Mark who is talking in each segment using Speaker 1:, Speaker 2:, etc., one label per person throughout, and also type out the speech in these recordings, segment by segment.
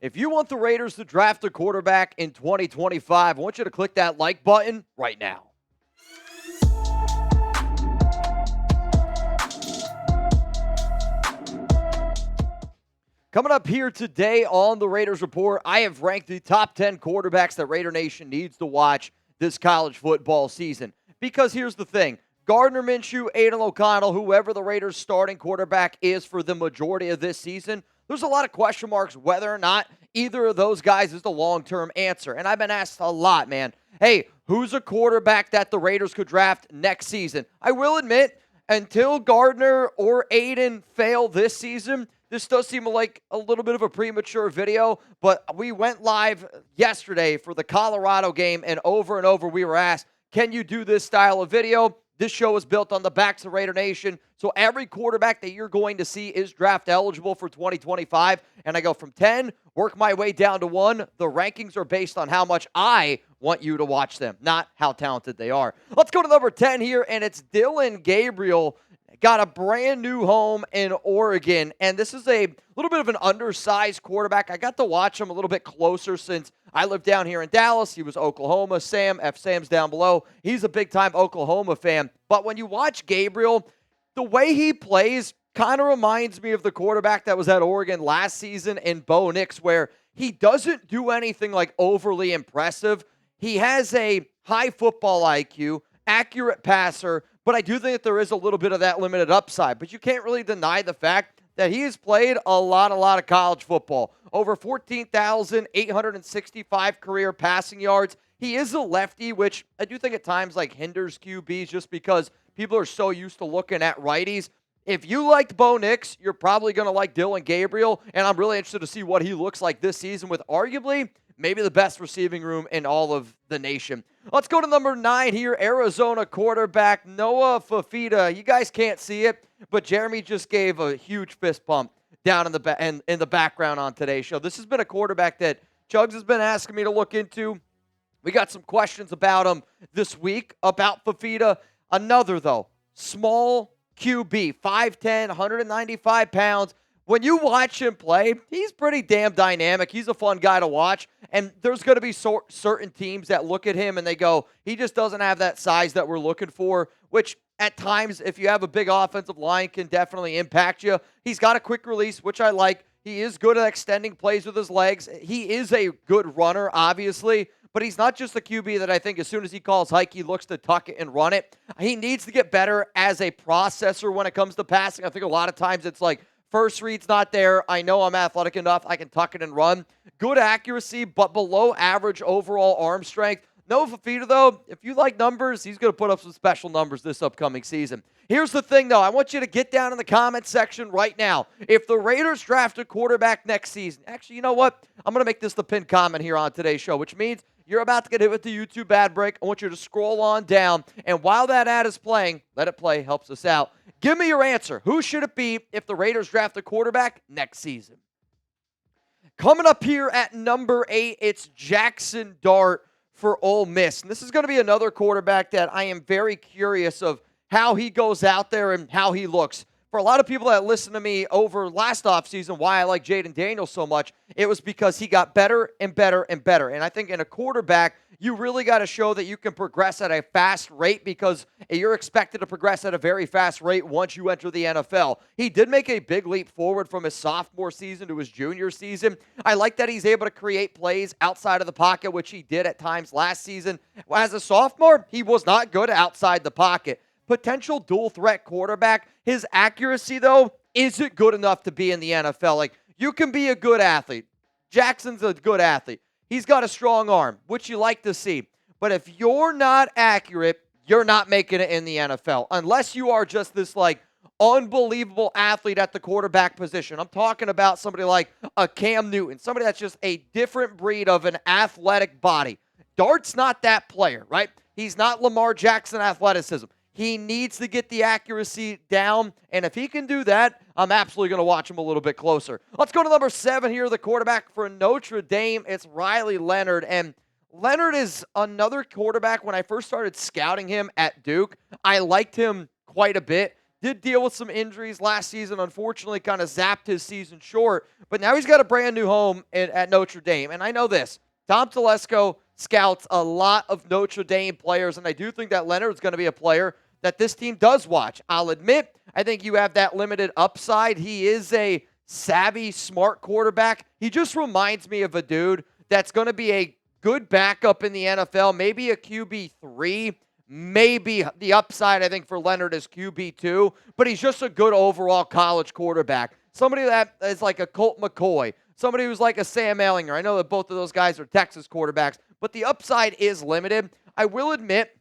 Speaker 1: If you want the Raiders to draft a quarterback in 2025, I want you to click that like button right now. Coming up here today on the Raiders Report, I have ranked the top 10 quarterbacks that Raider Nation needs to watch this college football season. Because here's the thing. Gardner Minshew, Aidan O'Connell, whoever the Raiders' starting quarterback is for the majority of this season, there's a lot of question marks whether or not either of those guys is the long-term answer. And I've been asked a lot, man, hey, who's a quarterback that the Raiders could draft next season? I will admit, until Gardner or Aidan fail this season, this does seem like a little bit of a premature video, but we went live yesterday for the Colorado game, and over we were asked, can you do this style of video? This show is built on the backs of Raider Nation, so every quarterback that you're going to see is draft eligible for 2025, and I go from 10, work my way down to 1. The rankings are based on how much I want you to watch them, not how talented they are. Let's go to number 10 here, and it's Dillon Gabriel. Got a brand new home in Oregon, and this is a little bit of an undersized quarterback. I got to watch him a little bit closer since I lived down here in Dallas. He was Oklahoma. Sam's down below. He's a big-time Oklahoma fan. But when you watch Gabriel, the way he plays kind of reminds me of the quarterback that was at Oregon last season in Bo Nix, where he doesn't do anything like overly impressive. He has a high football IQ, accurate passer, but I do think that there is a little bit of that limited upside. But you can't really deny the fact that he has played a lot of college football. Over 14,865 career passing yards. He is a lefty, which I do think at times like hinders QBs just because people are so used to looking at righties. If you liked Bo Nix, you're probably going to like Dillon Gabriel, and I'm really interested to see what he looks like this season with arguably maybe the best receiving room in all of the nation. Let's go to number 9 here, Arizona quarterback Noah Fifita. You guys can't see it, but Jeremy just gave a huge fist pump down in the background on today's show. This has been a quarterback that Chuggs has been asking me to look into. We got some questions about him this week, about Fifita. Another, though, small QB, 5'10", 195 pounds. When you watch him play, he's pretty damn dynamic. He's a fun guy to watch. And there's going to be certain teams that look at him and they go, he just doesn't have that size that we're looking for, which at times, if you have a big offensive line, can definitely impact you. He's got a quick release, which I like. He is good at extending plays with his legs. He is a good runner, obviously, but he's not just a QB that I think as soon as he calls hike, he looks to tuck it and run it. He needs to get better as a processor when it comes to passing. I think a lot of times it's like, first read's not there. I know I'm athletic enough. I can tuck it and run. Good accuracy, but below average overall arm strength. No Fifita, though, if you like numbers, he's going to put up some special numbers this upcoming season. Here's the thing, though. I want you to get down in the comment section right now. If the Raiders draft a quarterback next season, actually, you know what? I'm going to make this the pinned comment here on today's show, which means you're about to get hit with the YouTube ad break. I want you to scroll on down, and while that ad is playing, let it play, helps us out. Give me your answer. Who should it be if the Raiders draft a quarterback next season? Coming up here at number 8, it's Jaxson Dart for Ole Miss. And this is going to be another quarterback that I am very curious of how he goes out there and how he looks. For a lot of people that listened to me over last offseason, why I like Jaden Daniels so much, it was because he got better and better and better. And I think in a quarterback, you really got to show that you can progress at a fast rate because you're expected to progress at a very fast rate once you enter the NFL. He did make a big leap forward from his sophomore season to his junior season. I like that he's able to create plays outside of the pocket, which he did at times last season. As a sophomore, he was not good outside the pocket. Potential dual threat quarterback. His accuracy, though, isn't good enough to be in the NFL. Like, you can be a good athlete. Jackson's a good athlete. He's got a strong arm, which you like to see. But if you're not accurate, you're not making it in the NFL. Unless you are just this, like, unbelievable athlete at the quarterback position. I'm talking about somebody like a Cam Newton, somebody that's just a different breed of an athletic body. Dart's not that player, right? He's not Lamar Jackson athleticism. He needs to get the accuracy down, and if he can do that, I'm absolutely going to watch him a little bit closer. Let's go to number 7 here, the quarterback for Notre Dame. It's Riley Leonard, and Leonard is another quarterback. When I first started scouting him at Duke, I liked him quite a bit. did deal with some injuries last season, unfortunately kind of zapped his season short, but now he's got a brand new home at Notre Dame. And I know this, Tom Telesco scouts a lot of Notre Dame players, and I do think that Leonard's going to be a player that this team does watch. I'll admit, I think you have that limited upside. He is a savvy, smart quarterback. He just reminds me of a dude that's going to be a good backup in the NFL, maybe a QB3, maybe the upside, I think, for Leonard is QB2, but he's just a good overall college quarterback. Somebody that is like a Colt McCoy, somebody who's like a Sam Ehlinger. I know that both of those guys are Texas quarterbacks, but the upside is limited. I will admit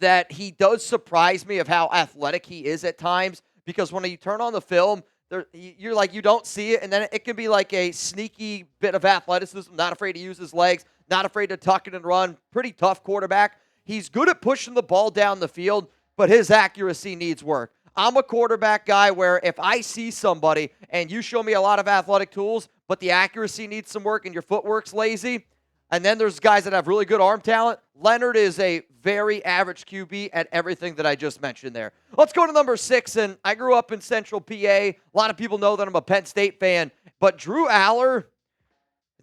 Speaker 1: that he does surprise me of how athletic he is at times, because when you turn on the film, you're like, you don't see it, and then it can be like a sneaky bit of athleticism, not afraid to use his legs, not afraid to tuck it and run. Pretty tough quarterback. He's good at pushing the ball down the field, but his accuracy needs work. I'm a quarterback guy where if I see somebody and you show me a lot of athletic tools, but the accuracy needs some work and your footwork's lazy, and then there's guys that have really good arm talent, Leonard is a very average QB at everything that I just mentioned there. Let's go to number 6, and I grew up in Central PA. A lot of people know that I'm a Penn State fan, but Drew Allar,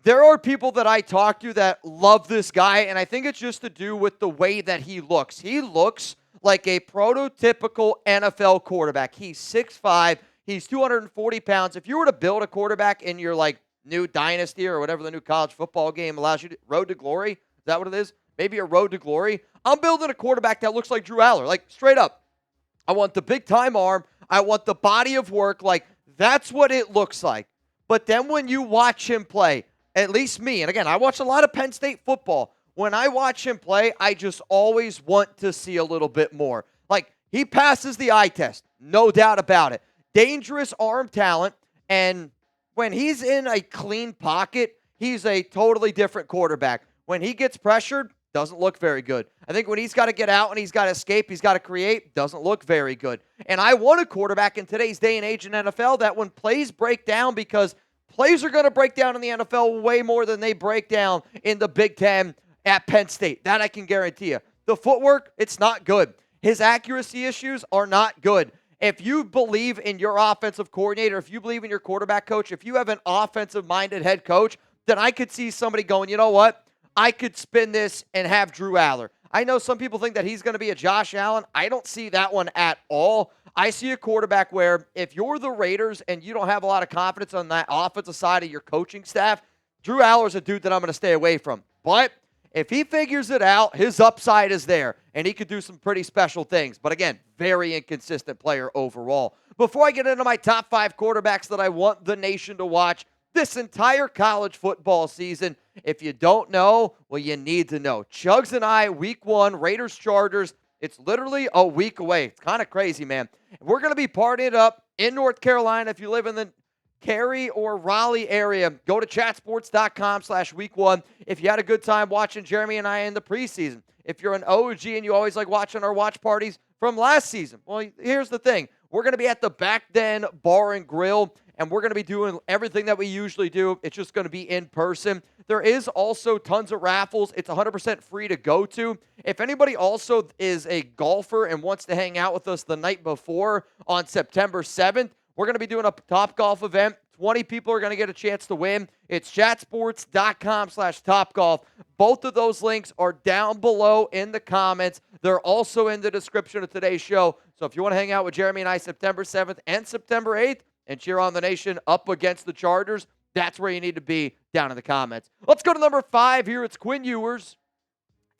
Speaker 1: there are people that I talk to that love this guy, and I think it's just to do with the way that he looks. He looks like a prototypical NFL quarterback. He's 6'5", he's 240 pounds. If you were to build a quarterback in your new dynasty or whatever the new college football game allows you to, Road to Glory, is that what it is? Maybe a Road to Glory. I'm building a quarterback that looks like Drew Allar, straight up. I want the big time arm. I want the body of work. That's what it looks like. But then when you watch him play, at least me, and again, I watch a lot of Penn State football. When I watch him play, I just always want to see a little bit more. He passes the eye test, no doubt about it. Dangerous arm talent, and when he's in a clean pocket, he's a totally different quarterback. When he gets pressured, doesn't look very good. I think when he's got to get out and he's got to escape, he's got to create, doesn't look very good. And I want a quarterback in today's day and age in NFL that when plays break down, because plays are going to break down in the NFL way more than they break down in the Big Ten at Penn State. That I can guarantee you. The footwork, it's not good. His accuracy issues are not good. If you believe in your offensive coordinator, if you believe in your quarterback coach, if you have an offensive-minded head coach, then I could see somebody going, you know what? I could spin this and have Drew Allar. I know some people think that he's going to be a Josh Allen. I don't see that one at all. I see a quarterback where if you're the Raiders and you don't have a lot of confidence on that offensive side of your coaching staff, Drew Allar's a dude that I'm going to stay away from. But if he figures it out, his upside is there, and he could do some pretty special things. But again, very inconsistent player overall. Before I get into my top 5 quarterbacks that I want the nation to watch this entire college football season, if you don't know, well, you need to know. Chuggs and I, week 1, Raiders-Chargers, it's literally a week away. It's kind of crazy, man. We're going to be partying it up in North Carolina. If you live in the Cary or Raleigh area, go to chatsports.com/week1. If you had a good time watching Jeremy and I in the preseason, if you're an OG and you always like watching our watch parties from last season, well, here's the thing. We're going to be at the Back Den Bar and Grill, and we're going to be doing everything that we usually do. It's just going to be in person. There is also tons of raffles. It's 100% free to go to. If anybody also is a golfer and wants to hang out with us the night before on September 7th, we're going to be doing a Topgolf event. 20 people are going to get a chance to win. It's chatsports.com/Topgolf. Both of those links are down below in the comments. They're also in the description of today's show. So if you want to hang out with Jeremy and I September 7th and September 8th and cheer on the nation up against the Chargers, that's where you need to be down in the comments. Let's go to number 5 here. It's Quinn Ewers,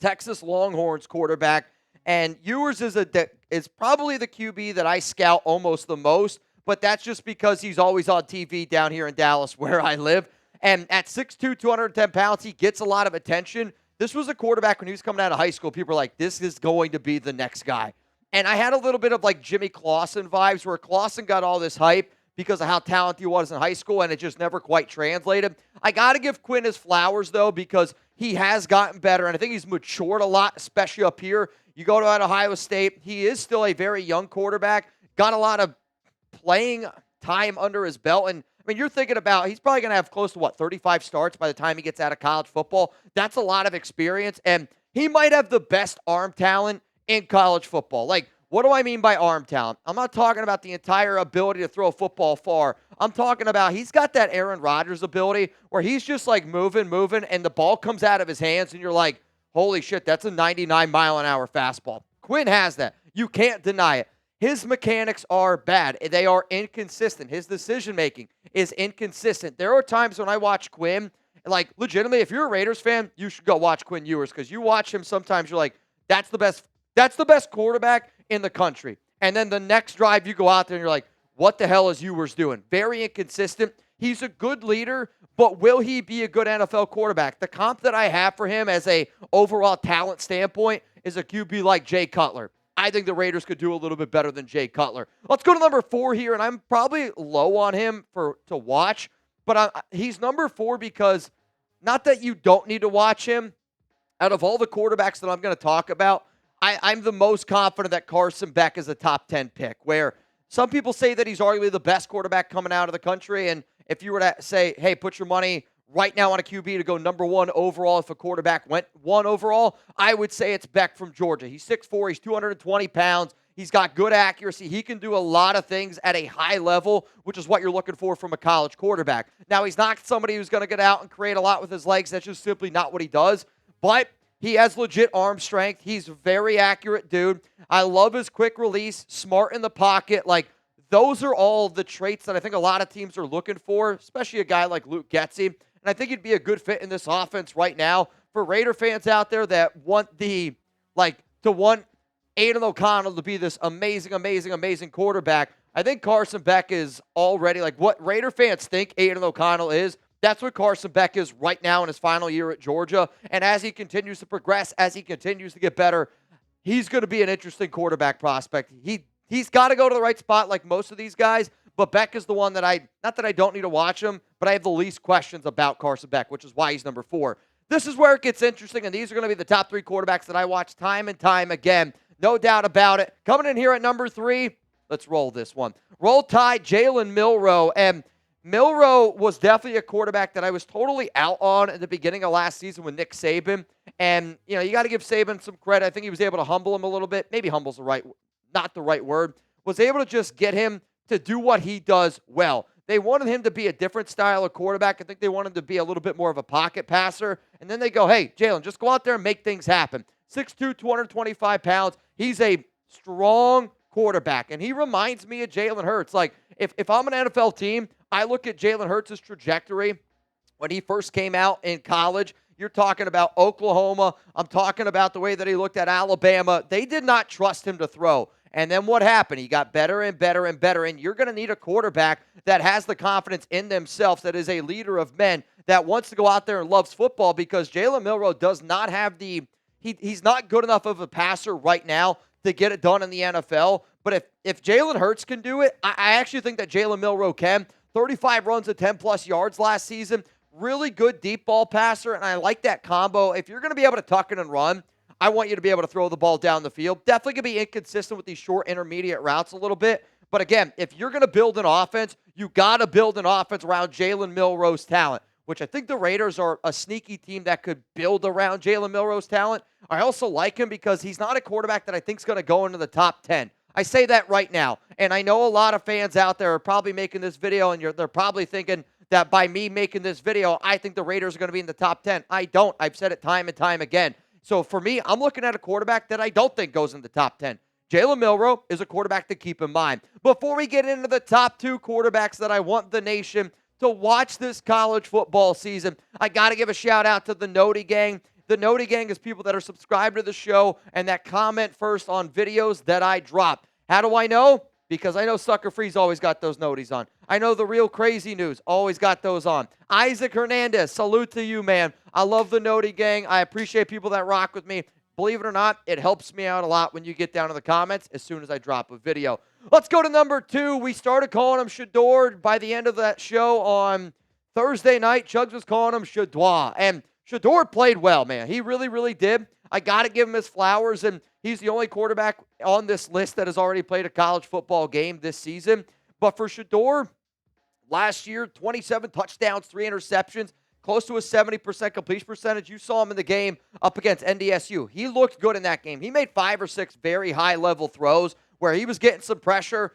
Speaker 1: Texas Longhorns quarterback. And Ewers is probably the QB that I scout almost the most, but that's just because he's always on TV down here in Dallas where I live. And at 6'2", 210 pounds, he gets a lot of attention. This was a quarterback when he was coming out of high school. People were like, this is going to be the next guy. And I had a little bit of Jimmy Clausen vibes where Clausen got all this hype because of how talented he was in high school, and it just never quite translated. I got to give Quinn his flowers, though, because he has gotten better, and I think he's matured a lot, especially up here. You go to Ohio State, he is still a very young quarterback, got a lot of playing time under his belt, and you're thinking about he's probably going to have close to, 35 starts by the time he gets out of college football. That's a lot of experience, and he might have the best arm talent in college football. What do I mean by arm talent? I'm not talking about the entire ability to throw a football far. I'm talking about he's got that Aaron Rodgers ability where he's just like moving, and the ball comes out of his hands, and you're like, holy shit, that's a 99-mile-an-hour fastball. Quinn has that. You can't deny it. His mechanics are bad. They are inconsistent. His decision-making is inconsistent. There are times when I watch Quinn, like, legitimately, if you're a Raiders fan, you should go watch Quinn Ewers, because you watch him sometimes, you're like, that's the best quarterback in the country. And then the next drive, you go out there and you're like, what the hell is Ewers doing? Very inconsistent. He's a good leader, but will he be a good NFL quarterback? The comp that I have for him as a overall talent standpoint is a QB like Jay Cutler. I think the Raiders could do a little bit better than Jay Cutler. Let's go to number 4 here, and I'm probably low on him to watch, but he's number 4 because not that you don't need to watch him. Out of all the quarterbacks that I'm going to talk about, I'm the most confident that Carson Beck is a top 10 pick, where some people say that he's arguably the best quarterback coming out of the country, and if you were to say, hey, put your money right now on a QB to go number 1 overall if a quarterback went 1 overall, I would say it's Beck from Georgia. He's 6'4", he's 220 pounds, he's got good accuracy, he can do a lot of things at a high level, which is what you're looking for from a college quarterback. Now, he's not somebody who's going to get out and create a lot with his legs. That's just simply not what he does, but he has legit arm strength. He's a very accurate dude. I love his quick release, smart in the pocket. Like, those are all the traits that I think a lot of teams are looking for, especially a guy like Luke Getsy. And I think he'd be a good fit in this offense right now. For Raider fans out there that want want Aidan O'Connell to be this amazing quarterback, I think Carson Beck is already, like, what Raider fans think Aidan O'Connell is, that's what Carson Beck is right now in his final year at Georgia. And as he continues to progress, as he continues to get better, he's going to be an interesting quarterback prospect. He's got to go to the right spot like most of these guys, but Beck is the one that not that I don't need to watch him, but I have the least questions about Carson Beck, which is why he's number 4. This is where it gets interesting, and these are going to be the top 3 quarterbacks that I watch time and time again. No doubt about it. Coming in here at number 3, let's roll this one. Roll Tide, Jalen Milroe. And Milroe was definitely a quarterback that I was totally out on at the beginning of last season with Nick Saban. And, you got to give Saban some credit. I think he was able to humble him a little bit. Maybe humble's not the right word. Was able to just get him to do what he does well. They wanted him to be a different style of quarterback. I think they wanted him to be a little bit more of a pocket passer. And then they go, hey, Jalen, just go out there and make things happen. 6'2", 225 pounds. He's a strong quarterback. And he reminds me of Jalen Hurts. Like, if I'm an NFL team, I look at Jalen Hurts' trajectory when he first came out in college. You're talking about Oklahoma. I'm talking about the way that he looked at Alabama. They did not trust him to throw. And then what happened? He got better and better and better. And you're going to need a quarterback that has the confidence in themselves, that is a leader of men, that wants to go out there and loves football, because Jalen Milroe does not have he's not good enough of a passer right now to get it done in the NFL. But if Jalen Hurts can do it, I actually think that Jalen Milroe can. 35 runs at 10-plus yards last season. Really good deep ball passer, and I like that combo. If you're going to be able to tuck it and run, I want you to be able to throw the ball down the field. Definitely going to be inconsistent with these short intermediate routes a little bit. But again, if you're going to build an offense, you got to build an offense around Jalen Milroe's talent, which I think the Raiders are a sneaky team that could build around Jalen Milroe's talent. I also like him because he's not a quarterback that I think is going to go into the top 10. I say that right now, and I know a lot of fans out there are probably making this video, and they're probably thinking that by me making this video, I think the Raiders are going to be in the top 10. I don't. I've said it time and time again. So for me, I'm looking at a quarterback that I don't think goes in the top 10. Jalen Milroe is a quarterback to keep in mind. Before we get into the top 2 quarterbacks that I want the nation to watch this college football season, I got to give a shout out to the Noti Gang. The Noti Gang is people that are subscribed to the show and that comment first on videos that I drop. How do I know? Because I know Sucker Free's always got those noties on. I know the Real Crazy News always got those on. Isaac Hernandez, salute to you, man. I love the Noti Gang. I appreciate people that rock with me. Believe it or not, it helps me out a lot when you get down to the comments as soon as I drop a video. Let's go to number 2. We started calling him Shedeur by the end of that show on Thursday night. Chuggs was calling him Shedeur. And Shedeur played well, man. He really, really did. I got to give him his flowers, and he's the only quarterback on this list that has already played a college football game this season. But for Shedeur, last year, 27 touchdowns, 3 interceptions, close to a 70% completion percentage. You saw him in the game up against NDSU. He looked good in that game. He made 5 or 6 very high-level throws where he was getting some pressure,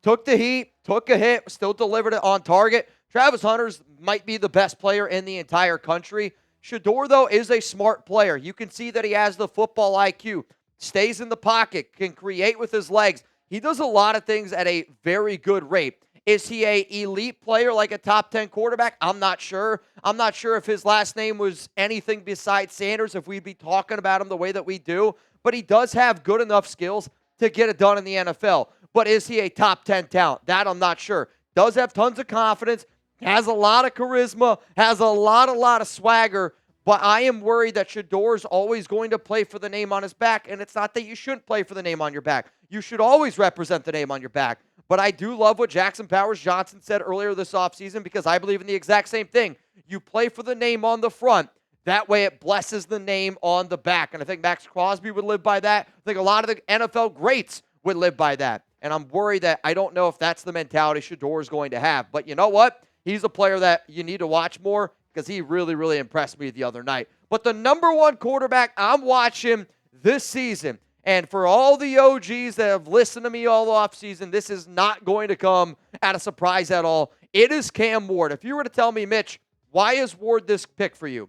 Speaker 1: took the heat, took a hit, still delivered it on target. Travis Hunter's might be the best player in the entire country. Shedeur, though, is a smart player. You can see that he has the football IQ, stays in the pocket, can create with his legs. He does a lot of things at a very good rate. Is he a elite player like a top 10 quarterback? I'm not sure. I'm not sure if his last name was anything besides Sanders, if we'd be talking about him the way that we do. But he does have good enough skills to get it done in the NFL. But is he a top 10 talent? That I'm not sure. Does have tons of confidence, has a lot of charisma, has a lot of swagger. But I am worried that Shedeur's always going to play for the name on his back. And it's not that you shouldn't play for the name on your back. You should always represent the name on your back. But I do love what Jackson Powers-Johnson said earlier this offseason, because I believe in the exact same thing. You play for the name on the front. That way it blesses the name on the back. And I think Max Crosby would live by that. I think a lot of the NFL greats would live by that. And I'm worried that I don't know if that's the mentality Shedeur is going to have. But you know what? He's a player that you need to watch more, because he really impressed me the other night. But the number one quarterback I'm watching this season, and for all the OGs that have listened to me all offseason, this is not going to come at a surprise at all. It is Cam Ward. If you were to tell me, Mitch, why is Ward this pick for you?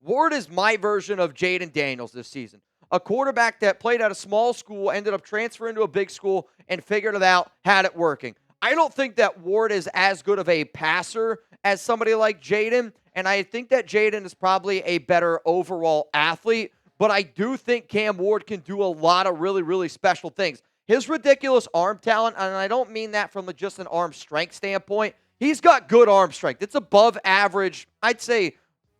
Speaker 1: Ward is my version of Jaden Daniels this season. A quarterback that played at a small school, ended up transferring to a big school, and figured it out, had it working. I don't think that Ward is as good of a passer as somebody like Jaden, and I think that Jaden is probably a better overall athlete, but I do think Cam Ward can do a lot of really special things. His ridiculous arm talent, and I don't mean that from just an arm strength standpoint, he's got good arm strength. It's above average. I'd say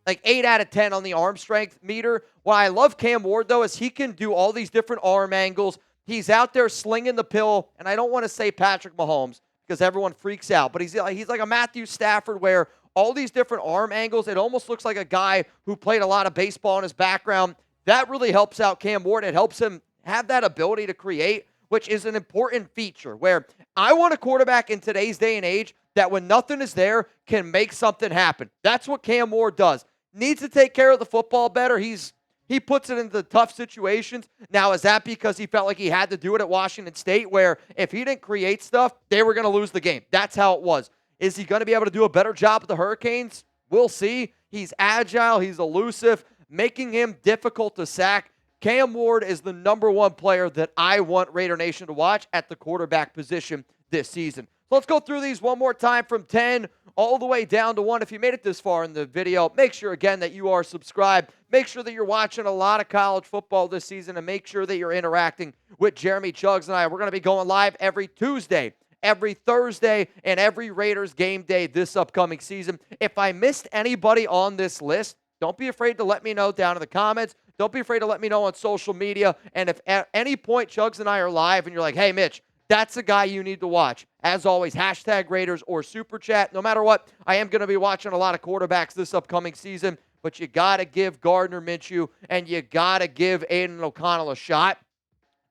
Speaker 1: like 8 out of 10 on the arm strength meter. What I love Cam Ward, though, is he can do all these different arm angles. He's out there slinging the pill, and I don't want to say Patrick Mahomes because everyone freaks out, but he's like a Matthew Stafford where all these different arm angles, it almost looks like a guy who played a lot of baseball in his background. That really helps out Cam Ward. It helps him have that ability to create, which is an important feature where I want a quarterback in today's day and age that when nothing is there can make something happen. That's what Cam Ward does. Needs to take care of the football better. He puts it into tough situations. Now, is that because he felt like he had to do it at Washington State, where if he didn't create stuff, they were going to lose the game? That's how it was. Is he going to be able to do a better job with the Hurricanes? We'll see. He's agile. He's elusive, making him difficult to sack. Cam Ward is the number one player that I want Raider Nation to watch at the quarterback position this season. So let's go through these one more time from 10 all the way down to 1. If you made it this far in the video, make sure, again, that you are subscribed. Make sure that you're watching a lot of college football this season, and make sure that you're interacting with Jeremy, Chuggs, and I. We're going to be going live every Tuesday, every Thursday, and every Raiders game day this upcoming season. If I missed anybody on this list, don't be afraid to let me know down in the comments. Don't be afraid to let me know on social media. And if at any point Chuggs and I are live and you're like, hey, Mitch, that's the guy you need to watch. As always, hashtag Raiders or Super Chat. No matter what, I am going to be watching a lot of quarterbacks this upcoming season, but you got to give Gardner Minshew and you got to give Aidan O'Connell a shot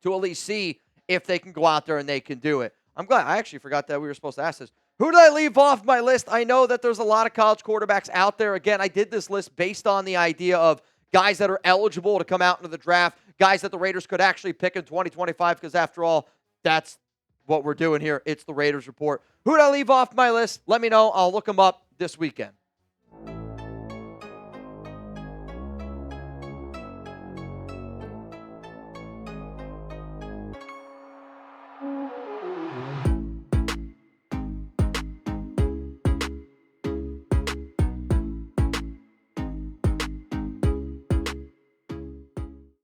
Speaker 1: to at least see if they can go out there and they can do it. I'm glad. I actually forgot that we were supposed to ask this. Who did I leave off my list? I know that there's a lot of college quarterbacks out there. Again, I did this list based on the idea of guys that are eligible to come out into the draft, guys that the Raiders could actually pick in 2025, because after all, that's what we're doing here. It's the Raiders Report. Who did I leave off my list? Let me know. I'll look them up this weekend.